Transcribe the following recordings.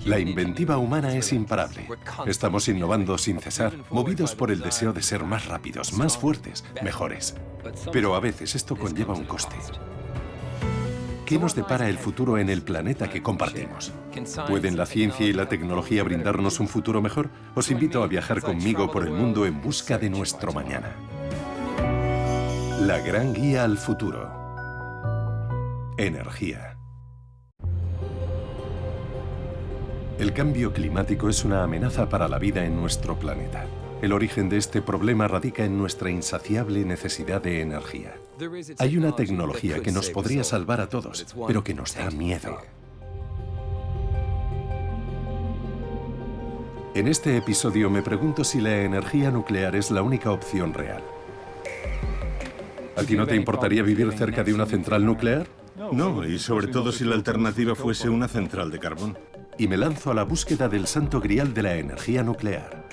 La inventiva humana es imparable. Estamos innovando sin cesar, movidos por el deseo de ser más rápidos, más fuertes, mejores. Pero a veces esto conlleva un coste. ¿Qué nos depara el futuro en el planeta que compartimos? ¿Pueden la ciencia y la tecnología brindarnos un futuro mejor? Os invito a viajar conmigo por el mundo en busca de nuestro mañana. La gran guía al futuro. Energía. El cambio climático es una amenaza para la vida en nuestro planeta. El origen de este problema radica en nuestra insaciable necesidad de energía. Hay una tecnología que nos podría salvar a todos, pero que nos da miedo. En este episodio me pregunto si la energía nuclear es la única opción real. ¿A ti no te importaría vivir cerca de una central nuclear? No, y sobre todo si la alternativa fuese una central de carbón. Y me lanzo a la búsqueda del santo grial de la energía nuclear.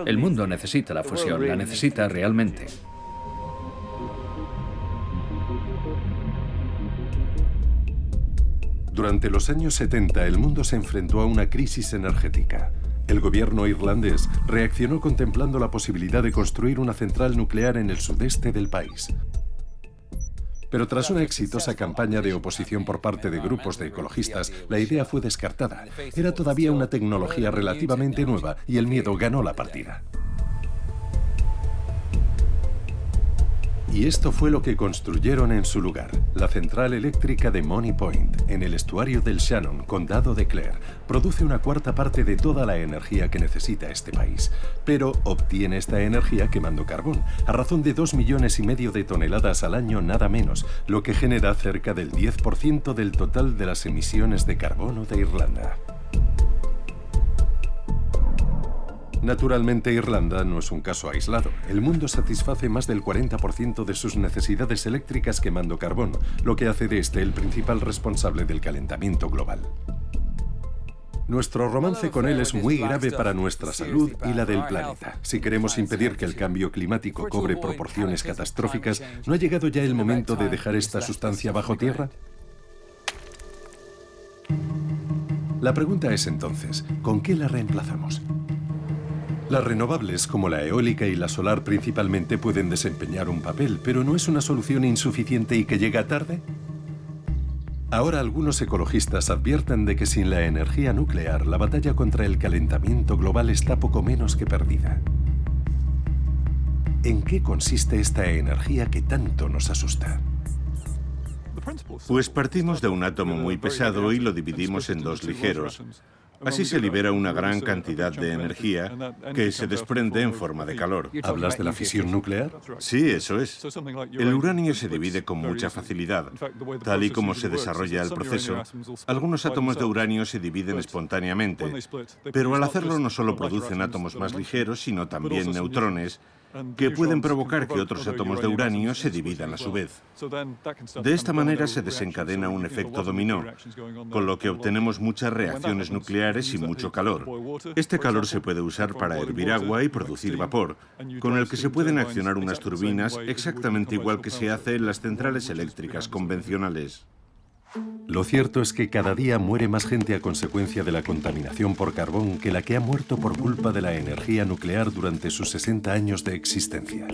El mundo necesita la fusión, la necesita realmente. Durante los años 70, el mundo se enfrentó a una crisis energética. El gobierno irlandés reaccionó contemplando la posibilidad de construir una central nuclear en el sudeste del país. Pero tras una exitosa campaña de oposición por parte de grupos de ecologistas, la idea fue descartada. Era todavía una tecnología relativamente nueva y el miedo ganó la partida. Y esto fue lo que construyeron en su lugar, la central eléctrica de Money Point, en el estuario del Shannon, condado de Clare. Produce una cuarta parte de toda la energía que necesita este país, pero obtiene esta energía quemando carbón, a razón de 2,5 millones de toneladas al año nada menos, lo que genera cerca del 10% del total de las emisiones de carbono de Irlanda. Naturalmente, Irlanda no es un caso aislado. El mundo satisface más del 40% de sus necesidades eléctricas quemando carbón, lo que hace de este el principal responsable del calentamiento global. Nuestro romance con él es muy grave para nuestra salud y la del planeta. Si queremos impedir que el cambio climático cobre proporciones catastróficas, ¿no ha llegado ya el momento de dejar esta sustancia bajo tierra? La pregunta es entonces, ¿con qué la reemplazamos? Las renovables, como la eólica y la solar principalmente, pueden desempeñar un papel, pero ¿no es una solución insuficiente y que llega tarde? Ahora algunos ecologistas advierten de que sin la energía nuclear, la batalla contra el calentamiento global está poco menos que perdida. ¿En qué consiste esta energía que tanto nos asusta? Pues partimos de un átomo muy pesado y lo dividimos en dos ligeros. Así se libera una gran cantidad de energía que se desprende en forma de calor. ¿Hablas de la fisión nuclear? Sí, eso es. El uranio se divide con mucha facilidad. Tal y como se desarrolla el proceso, algunos átomos de uranio se dividen espontáneamente, pero al hacerlo no solo producen átomos más ligeros, sino también neutrones, que pueden provocar que otros átomos de uranio se dividan a su vez. De esta manera se desencadena un efecto dominó, con lo que obtenemos muchas reacciones nucleares y mucho calor. Este calor se puede usar para hervir agua y producir vapor, con el que se pueden accionar unas turbinas exactamente igual que se hace en las centrales eléctricas convencionales. Lo cierto es que cada día muere más gente a consecuencia de la contaminación por carbón que la que ha muerto por culpa de la energía nuclear durante sus 60 años de existencia.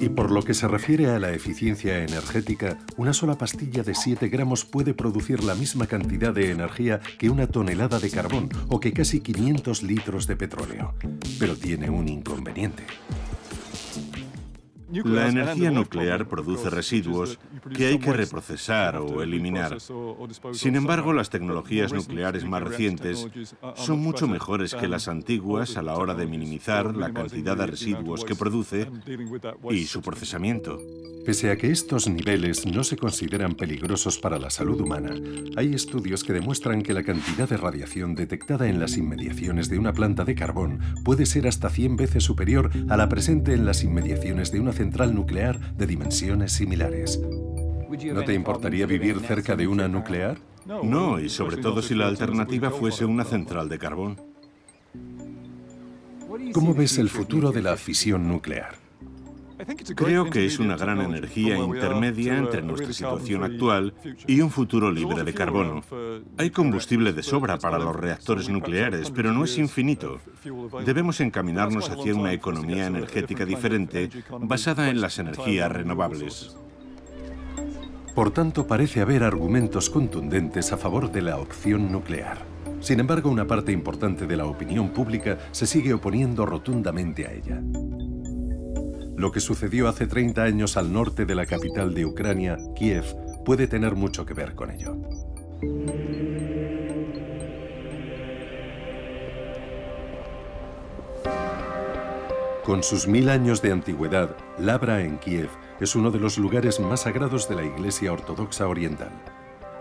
Y por lo que se refiere a la eficiencia energética, una sola pastilla de 7 gramos puede producir la misma cantidad de energía que una tonelada de carbón o que casi 500 litros de petróleo. Pero tiene un inconveniente. La energía nuclear produce residuos que hay que reprocesar o eliminar. Sin embargo, las tecnologías nucleares más recientes son mucho mejores que las antiguas a la hora de minimizar la cantidad de residuos que produce y su procesamiento. Pese a que estos niveles no se consideran peligrosos para la salud humana, hay estudios que demuestran que la cantidad de radiación detectada en las inmediaciones de una planta de carbón puede ser hasta 100 veces superior a la presente en las inmediaciones de una central nuclear de dimensiones similares. ¿No te importaría vivir cerca de una nuclear? No, y sobre todo si la alternativa fuese una central de carbón. ¿Cómo ves el futuro de la fisión nuclear? Creo que es una gran energía intermedia entre nuestra situación actual y un futuro libre de carbono. Hay combustible de sobra para los reactores nucleares, pero no es infinito. Debemos encaminarnos hacia una economía energética diferente basada en las energías renovables. Por tanto, parece haber argumentos contundentes a favor de la opción nuclear. Sin embargo, una parte importante de la opinión pública se sigue oponiendo rotundamente a ella. Lo que sucedió hace 30 años al norte de la capital de Ucrania, Kiev, puede tener mucho que ver con ello. Con sus 1000 años de antigüedad, Lavra en Kiev es uno de los lugares más sagrados de la Iglesia Ortodoxa Oriental.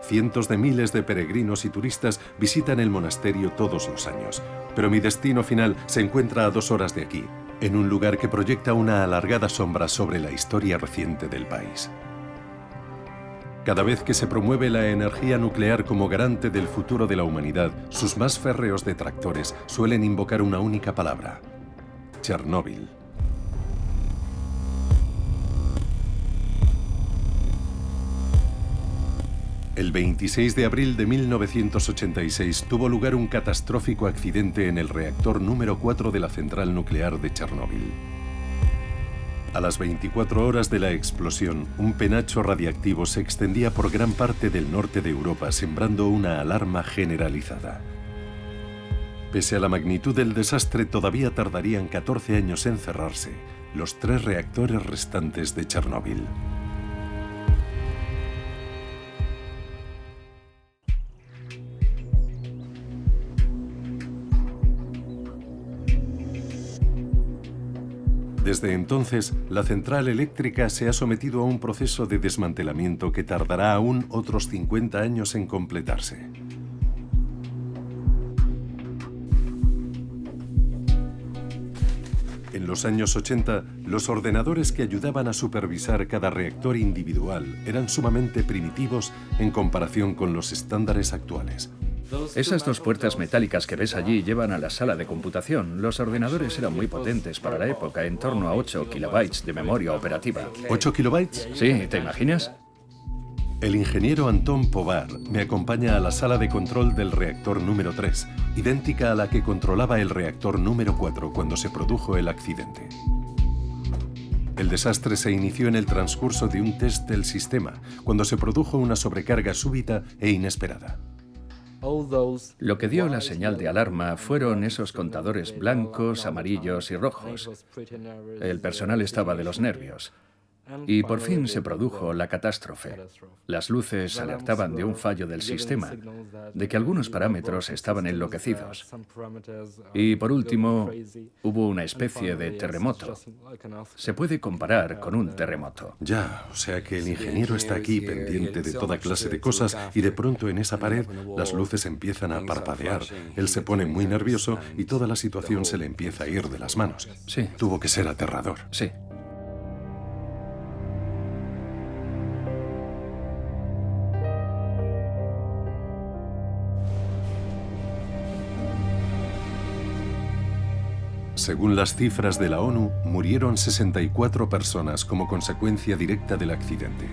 Cientos de miles de peregrinos y turistas visitan el monasterio todos los años, pero mi destino final se encuentra a 2 horas de aquí, en un lugar que proyecta una alargada sombra sobre la historia reciente del país. Cada vez que se promueve la energía nuclear como garante del futuro de la humanidad, sus más férreos detractores suelen invocar una única palabra: Chernóbil. El 26 de abril de 1986 tuvo lugar un catastrófico accidente en el reactor número 4 de la central nuclear de Chernóbil. A las 24 horas de la explosión, un penacho radiactivo se extendía por gran parte del norte de Europa, sembrando una alarma generalizada. Pese a la magnitud del desastre, todavía tardarían 14 años en cerrarse los 3 reactores restantes de Chernóbil. Desde entonces, la central eléctrica se ha sometido a un proceso de desmantelamiento que tardará aún otros 50 años en completarse. En los años 80, los ordenadores que ayudaban a supervisar cada reactor individual eran sumamente primitivos en comparación con los estándares actuales. Esas 2 puertas metálicas que ves allí llevan a la sala de computación. Los ordenadores eran muy potentes para la época, en torno a 8 kilobytes de memoria operativa. ¿8 kilobytes? Sí, ¿te imaginas? El ingeniero Antón Povar me acompaña a la sala de control del reactor número 3, idéntica a la que controlaba el reactor número 4 cuando se produjo el accidente. El desastre se inició en el transcurso de un test del sistema, cuando se produjo una sobrecarga súbita e inesperada. Lo que dio la señal de alarma fueron esos contadores blancos, amarillos y rojos. El personal estaba de los nervios. Y por fin se produjo la catástrofe. Las luces alertaban de un fallo del sistema, de que algunos parámetros estaban enloquecidos. Y por último, hubo una especie de terremoto. Se puede comparar con un terremoto. Ya, o sea que el ingeniero está aquí pendiente de toda clase de cosas y de pronto en esa pared las luces empiezan a parpadear. Él se pone muy nervioso y toda la situación se le empieza a ir de las manos. Sí. Tuvo que ser aterrador. Sí. Según las cifras de la ONU, murieron 64 personas como consecuencia directa del accidente.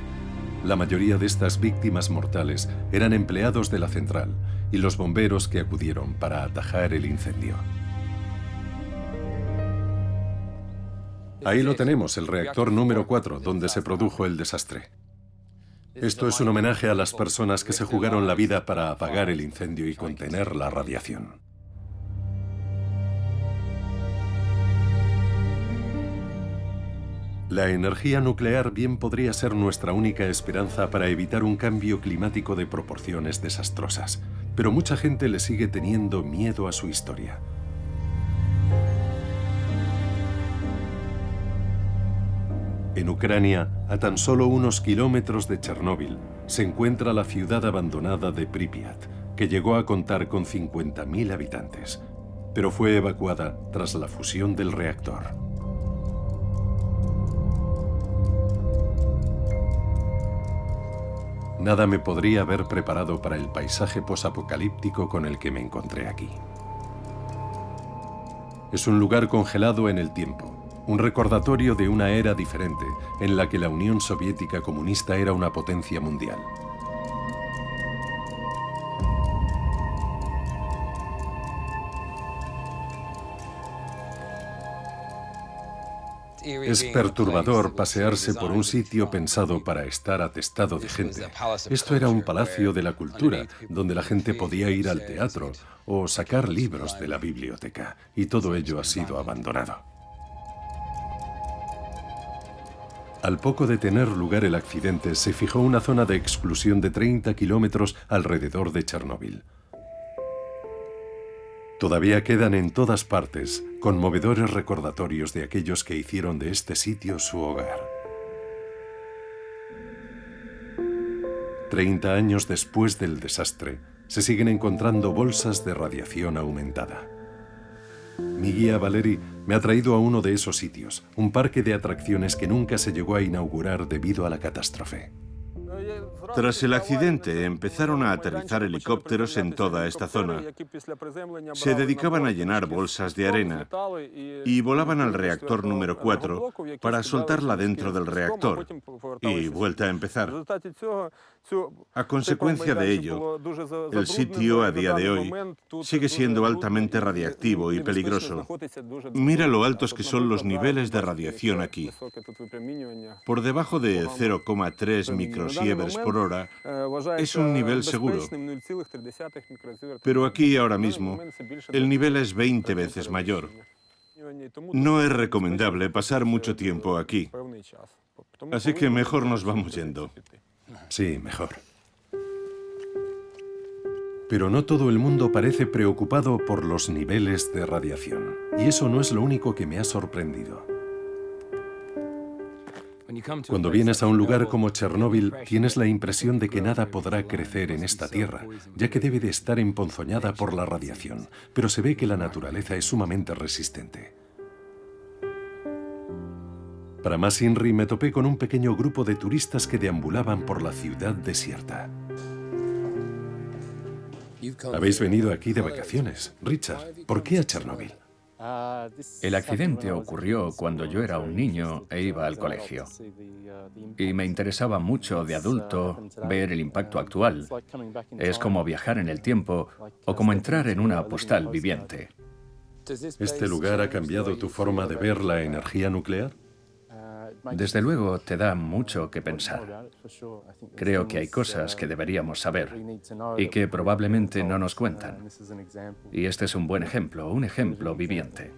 La mayoría de estas víctimas mortales eran empleados de la central y los bomberos que acudieron para atajar el incendio. Ahí lo tenemos, el reactor número 4, donde se produjo el desastre. Esto es un homenaje a las personas que se jugaron la vida para apagar el incendio y contener la radiación. La energía nuclear bien podría ser nuestra única esperanza para evitar un cambio climático de proporciones desastrosas, pero mucha gente le sigue teniendo miedo a su historia. En Ucrania, a tan solo unos kilómetros de Chernóbil, se encuentra la ciudad abandonada de Pripyat, que llegó a contar con 50.000 habitantes, pero fue evacuada tras la fusión del reactor. Nada me podría haber preparado para el paisaje posapocalíptico con el que me encontré aquí. Es un lugar congelado en el tiempo, Un recordatorio de una era diferente, en la que la Unión Soviética comunista era una potencia mundial. Es perturbador pasearse por un sitio pensado para estar atestado de gente. Esto era un palacio de la cultura, donde la gente podía ir al teatro o sacar libros de la biblioteca, y todo ello ha sido abandonado. Al poco de tener lugar el accidente, se fijó una zona de exclusión de 30 kilómetros alrededor de Chernóbil. Todavía quedan en todas partes conmovedores recordatorios de aquellos que hicieron de este sitio su hogar. 30 años después del desastre, se siguen encontrando bolsas de radiación aumentada. Mi guía Valery me ha traído a uno de esos sitios, un parque de atracciones que nunca se llegó a inaugurar debido a la catástrofe. Tras el accidente, empezaron a aterrizar helicópteros en toda esta zona. Se dedicaban a llenar bolsas de arena y volaban al reactor número 4 para soltarla dentro del reactor y vuelta a empezar. A consecuencia de ello, el sitio a día de hoy sigue siendo altamente radiactivo y peligroso. Mira lo altos que son los niveles de radiación aquí. Por debajo de 0,3 microsieverts por hora es un nivel seguro. Pero aquí ahora mismo el nivel es 20 veces mayor. No es recomendable pasar mucho tiempo aquí. Así que mejor nos vamos yendo. Sí, mejor. Pero no todo el mundo parece preocupado por los niveles de radiación. Y eso no es lo único que me ha sorprendido. Cuando vienes a un lugar como Chernóbil, tienes la impresión de que nada podrá crecer en esta tierra, ya que debe de estar emponzoñada por la radiación, pero se ve que la naturaleza es sumamente resistente. Para más INRI me topé con un pequeño grupo de turistas que deambulaban por la ciudad desierta. Habéis venido aquí de vacaciones. Richard, ¿por qué a Chernóbil? El accidente ocurrió cuando yo era un niño e iba al colegio. Y me interesaba mucho de adulto ver el impacto actual. Es como viajar en el tiempo o como entrar en una postal viviente. ¿Este lugar ha cambiado tu forma de ver la energía nuclear? Desde luego te da mucho que pensar. Creo que hay cosas que deberíamos saber y que probablemente no nos cuentan. Y este es un buen ejemplo, un ejemplo viviente.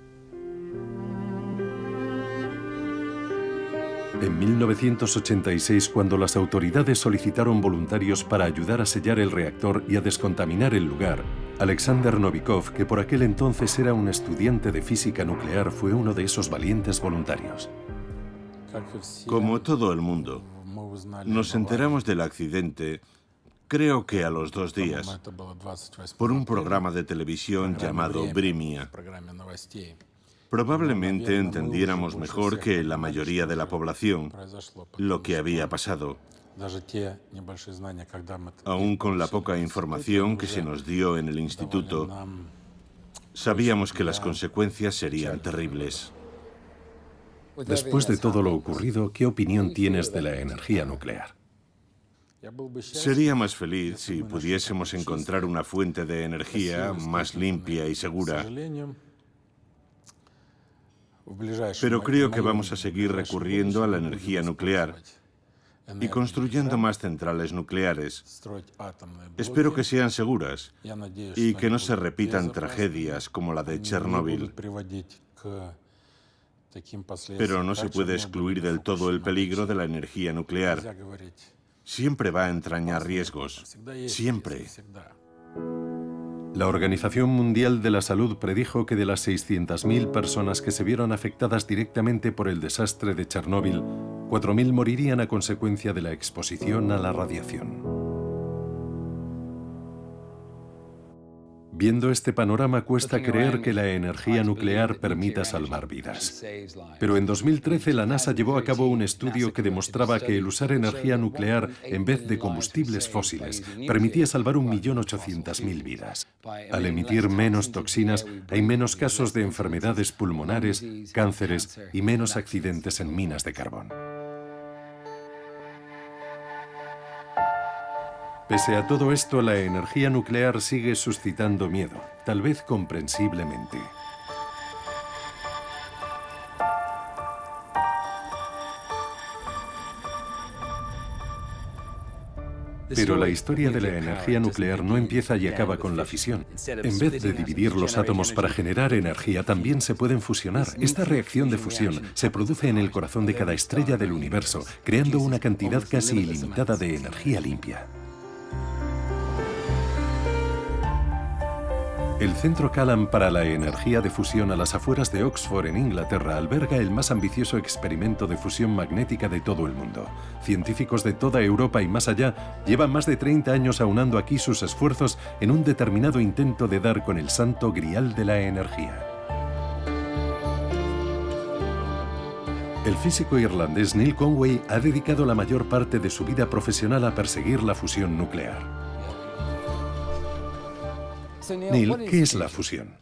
En 1986, cuando las autoridades solicitaron voluntarios para ayudar a sellar el reactor y a descontaminar el lugar, Alexander Novikov, que por aquel entonces era un estudiante de física nuclear, fue uno de esos valientes voluntarios. Como todo el mundo, nos enteramos del accidente, creo que a los 2 días, por un programa de televisión llamado Brimia. Probablemente entendiéramos mejor que la mayoría de la población lo que había pasado. Aún con la poca información que se nos dio en el instituto, sabíamos que las consecuencias serían terribles. Después de todo lo ocurrido, ¿qué opinión tienes de la energía nuclear? Sería más feliz si pudiésemos encontrar una fuente de energía más limpia y segura. Pero creo que vamos a seguir recurriendo a la energía nuclear y construyendo más centrales nucleares. Espero que sean seguras y que no se repitan tragedias como la de Chernóbil. Pero no se puede excluir del todo el peligro de la energía nuclear. Siempre va a entrañar riesgos. Siempre. La Organización Mundial de la Salud predijo que de las 600.000 personas que se vieron afectadas directamente por el desastre de Chernóbil, 4.000 morirían a consecuencia de la exposición a la radiación. Viendo este panorama, cuesta creer que la energía nuclear permita salvar vidas. Pero en 2013 la NASA llevó a cabo un estudio que demostraba que el usar energía nuclear en vez de combustibles fósiles permitía salvar 1.800.000 vidas. Al emitir menos toxinas, hay menos casos de enfermedades pulmonares, cánceres y menos accidentes en minas de carbón. Pese a todo esto, la energía nuclear sigue suscitando miedo, tal vez comprensiblemente. Pero la historia de la energía nuclear no empieza y acaba con la fisión. En vez de dividir los átomos para generar energía, también se pueden fusionar. Esta reacción de fusión se produce en el corazón de cada estrella del universo, creando una cantidad casi ilimitada de energía limpia. El Centro Callan para la Energía de Fusión a las afueras de Oxford, en Inglaterra, alberga el más ambicioso experimento de fusión magnética de todo el mundo. Científicos de toda Europa y más allá llevan más de 30 años aunando aquí sus esfuerzos en un determinado intento de dar con el santo grial de la energía. El físico irlandés Neil Conway ha dedicado la mayor parte de su vida profesional a perseguir la fusión nuclear. Neil, ¿qué es la fusión?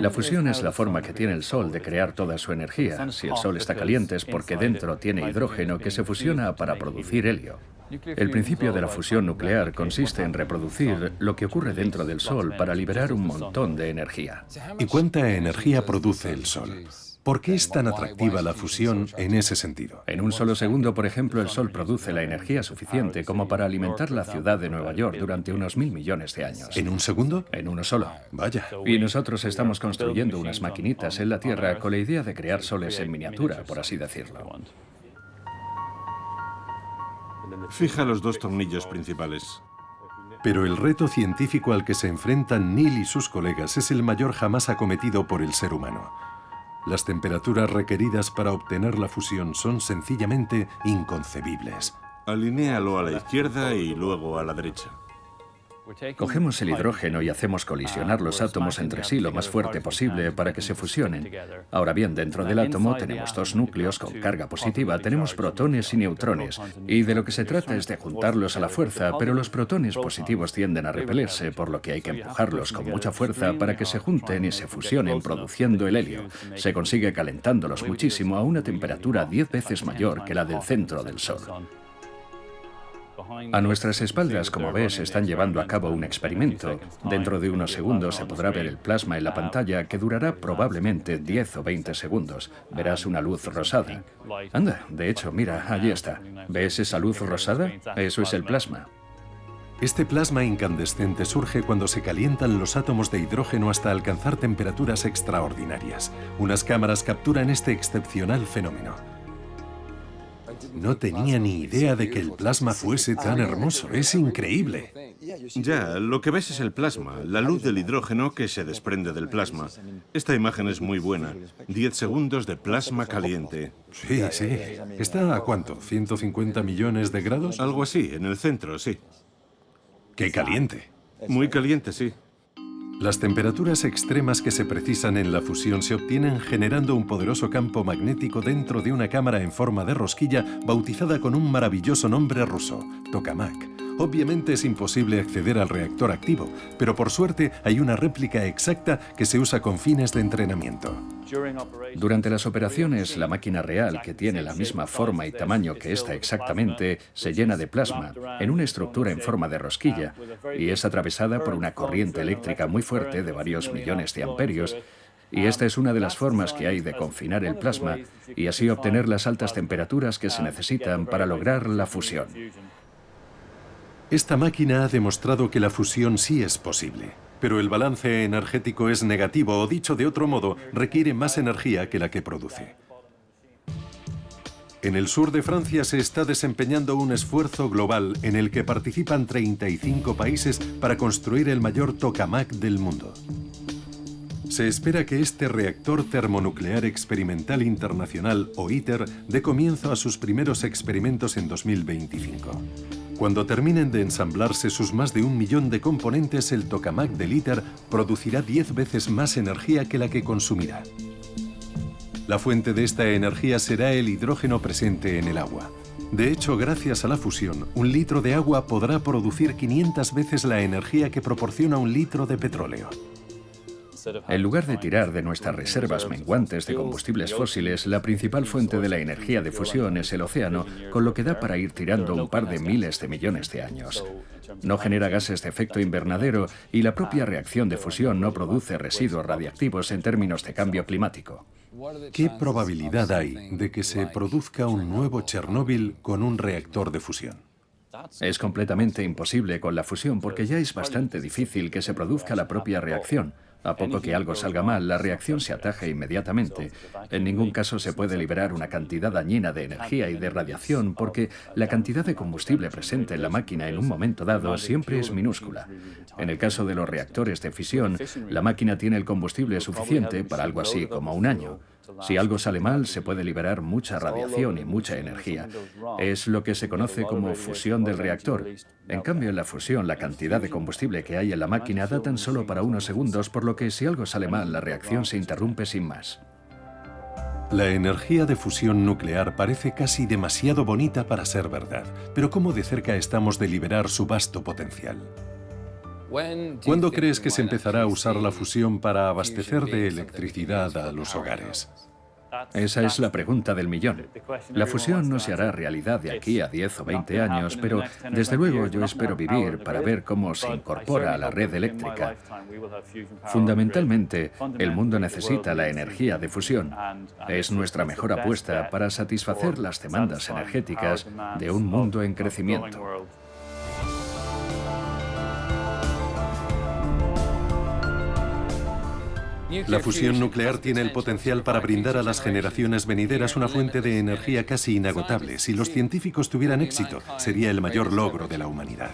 La fusión es la forma que tiene el Sol de crear toda su energía. Si el Sol está caliente es porque dentro tiene hidrógeno que se fusiona para producir helio. El principio de la fusión nuclear consiste en reproducir lo que ocurre dentro del Sol para liberar un montón de energía. ¿Y cuánta energía produce el Sol? ¿Por qué es tan atractiva la fusión en ese sentido? En un solo segundo, por ejemplo, el Sol produce la energía suficiente como para alimentar la ciudad de Nueva York durante unos 1.000 millones de años. ¿En un segundo? En uno solo. Vaya. Y nosotros estamos construyendo unas maquinitas en la Tierra con la idea de crear soles en miniatura, por así decirlo. Fija los dos tornillos principales. Pero el reto científico al que se enfrentan Neil y sus colegas es el mayor jamás acometido por el ser humano. Las temperaturas requeridas para obtener la fusión son sencillamente inconcebibles. Alinéalo a la izquierda y luego a la derecha. Cogemos el hidrógeno y hacemos colisionar los átomos entre sí lo más fuerte posible para que se fusionen. Ahora bien, dentro del átomo tenemos dos núcleos con carga positiva, tenemos protones y neutrones, y de lo que se trata es de juntarlos a la fuerza, pero los protones positivos tienden a repelerse, por lo que hay que empujarlos con mucha fuerza para que se junten y se fusionen produciendo el helio. Se consigue calentándolos muchísimo a una temperatura 10 veces mayor que la del centro del Sol. A nuestras espaldas, como ves, están llevando a cabo un experimento. Dentro de unos segundos se podrá ver el plasma en la pantalla, que durará probablemente 10 o 20 segundos. Verás una luz rosada. Anda, de hecho, mira, allí está. ¿Ves esa luz rosada? Eso es el plasma. Este plasma incandescente surge cuando se calientan los átomos de hidrógeno hasta alcanzar temperaturas extraordinarias. Unas cámaras capturan este excepcional fenómeno. No tenía ni idea de que el plasma fuese tan hermoso. Es increíble. Ya, lo que ves es el plasma, la luz del hidrógeno que se desprende del plasma. Esta imagen es muy buena. 10 segundos de plasma caliente. Sí, sí. ¿Está a cuánto? ¿150 millones de grados? Algo así, en el centro, sí. ¡Qué caliente! Muy caliente, sí. Las temperaturas extremas que se precisan en la fusión se obtienen generando un poderoso campo magnético dentro de una cámara en forma de rosquilla bautizada con un maravilloso nombre ruso, tokamak. Obviamente es imposible acceder al reactor activo, pero por suerte hay una réplica exacta que se usa con fines de entrenamiento. Durante las operaciones, la máquina real, que tiene la misma forma y tamaño que esta exactamente, se llena de plasma en una estructura en forma de rosquilla y es atravesada por una corriente eléctrica muy fuerte de varios millones de amperios. Y esta es una de las formas que hay de confinar el plasma y así obtener las altas temperaturas que se necesitan para lograr la fusión. Esta máquina ha demostrado que la fusión sí es posible, pero el balance energético es negativo o, dicho de otro modo, requiere más energía que la que produce. En el sur de Francia se está desempeñando un esfuerzo global en el que participan 35 países para construir el mayor tokamak del mundo. Se espera que este reactor termonuclear experimental internacional, o ITER, dé comienzo a sus primeros experimentos en 2025. Cuando terminen de ensamblarse sus más de 1 millón de componentes, el tokamak del ITER producirá 10 veces más energía que la que consumirá. La fuente de esta energía será el hidrógeno presente en el agua. De hecho, gracias a la fusión, 1 litro de agua podrá producir 500 veces la energía que proporciona 1 litro de petróleo. En lugar de tirar de nuestras reservas menguantes de combustibles fósiles, la principal fuente de la energía de fusión es el océano, con lo que da para ir tirando un par de miles de millones de años. No genera gases de efecto invernadero y la propia reacción de fusión no produce residuos radiactivos en términos de cambio climático. ¿Qué probabilidad hay de que se produzca un nuevo Chernóbil con un reactor de fusión? Es completamente imposible con la fusión porque ya es bastante difícil que se produzca la propia reacción. A poco que algo salga mal, la reacción se ataja inmediatamente. En ningún caso se puede liberar una cantidad dañina de energía y de radiación porque la cantidad de combustible presente en la máquina en un momento dado siempre es minúscula. En el caso de los reactores de fisión, la máquina tiene el combustible suficiente para algo así como 1 año. Si algo sale mal, se puede liberar mucha radiación y mucha energía. Es lo que se conoce como fusión del reactor. En cambio, en la fusión, la cantidad de combustible que hay en la máquina da tan solo para unos segundos, por lo que si algo sale mal, la reacción se interrumpe sin más. La energía de fusión nuclear parece casi demasiado bonita para ser verdad, pero ¿cómo de cerca estamos de liberar su vasto potencial? ¿Cuándo crees que se empezará a usar la fusión para abastecer de electricidad a los hogares? Esa es la pregunta del millón. La fusión no se hará realidad de aquí a 10 o 20 años, pero desde luego yo espero vivir para ver cómo se incorpora a la red eléctrica. Fundamentalmente, el mundo necesita la energía de fusión. Es nuestra mejor apuesta para satisfacer las demandas energéticas de un mundo en crecimiento. La fusión nuclear tiene el potencial para brindar a las generaciones venideras una fuente de energía casi inagotable. Si los científicos tuvieran éxito, sería el mayor logro de la humanidad.